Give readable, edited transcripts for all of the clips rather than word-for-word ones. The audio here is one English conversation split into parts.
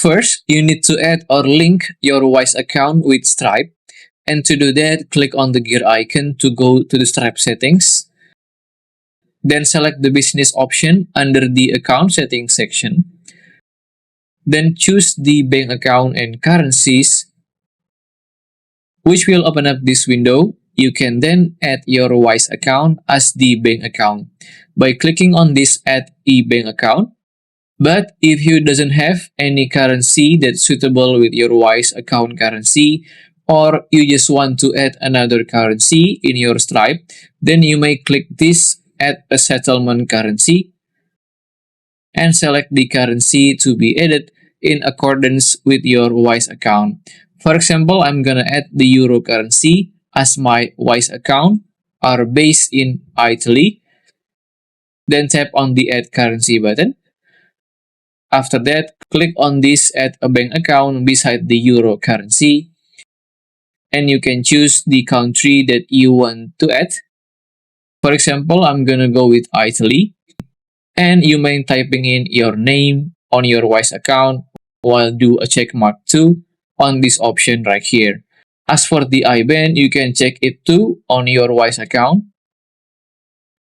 First, you need to add or link your Wise account with Stripe. And to do that, click on the gear icon to go to the Stripe settings. Then select the business option under the account settings section. Then choose the bank account and currencies, which will open up this window. You can then add your Wise account as the bank account by clicking on this Add e-bank account. But if you doesn't have any currency that's suitable with your Wise account currency, or you just want to add another currency in your Stripe, then you may click this Add a settlement currency and select the currency to be added in accordance with your Wise account. For example, I'm gonna add the Euro currency as my Wise account are based in Italy. Then tap on the Add Currency button. After that, click on this Add a bank account beside the Euro currency. And you can choose the country that you want to add. For example, I'm gonna go with Italy. And you may typing in your name on your Wise account while do a check mark too on this option right here. As for the IBAN, you can check it too on your Wise account.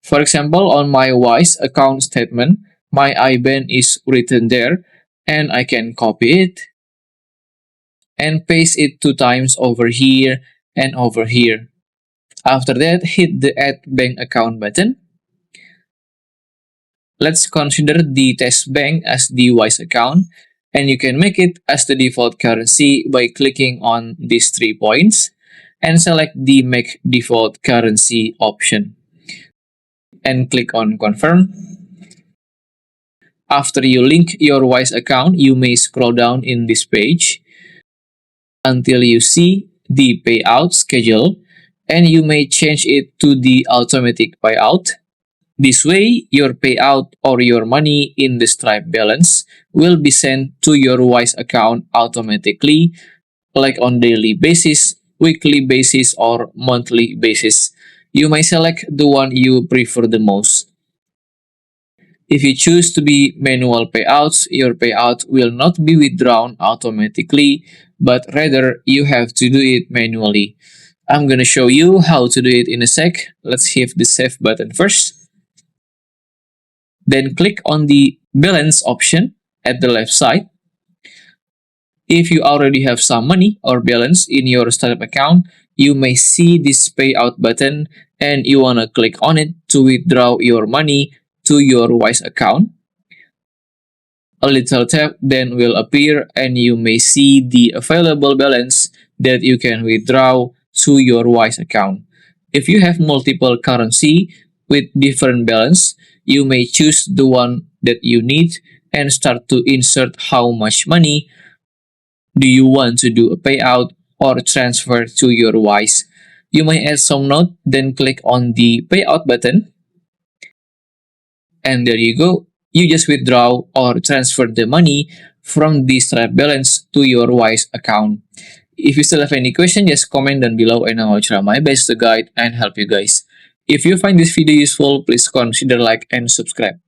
For example, on my Wise account statement, my IBAN is written there, and I can copy it and paste it 2 times over here and over here. After that, hit the Add Bank Account button. Let's consider the test bank as the Wise account, and you can make it as the default currency by clicking on these 3 points and select the Make Default Currency option and click on Confirm. After you link your Wise account, you may scroll down in this page until you see the payout schedule, and you may change it to the automatic payout. This way, your payout or your money in the Stripe balance will be sent to your Wise account automatically, like on daily basis, weekly basis, or monthly basis. You may select the one you prefer the most. If you choose to be manual payouts, your payout will not be withdrawn automatically, but rather you have to do it manually. I'm gonna show you how to do it in a sec. Let's hit the Save button first. Then click on the Balance option at the left side. If you already have some money or balance in your Stripe account, you may see this Payout button and you wanna click on it to withdraw your money to your Wise account. A little tap then will appear and you may see the available balance that you can withdraw to your Wise account. If you have multiple currency with different balance, you may choose the one that you need and start to insert how much money do you want to do a payout or transfer to your Wise. You may add some note, then click on the Payout button. And there you go. You just withdraw or transfer the money from the Stripe balance to your Wise account. If you still have any question, just comment down below and I will try my best to guide and help you guys. If you find this video useful, please consider like and subscribe.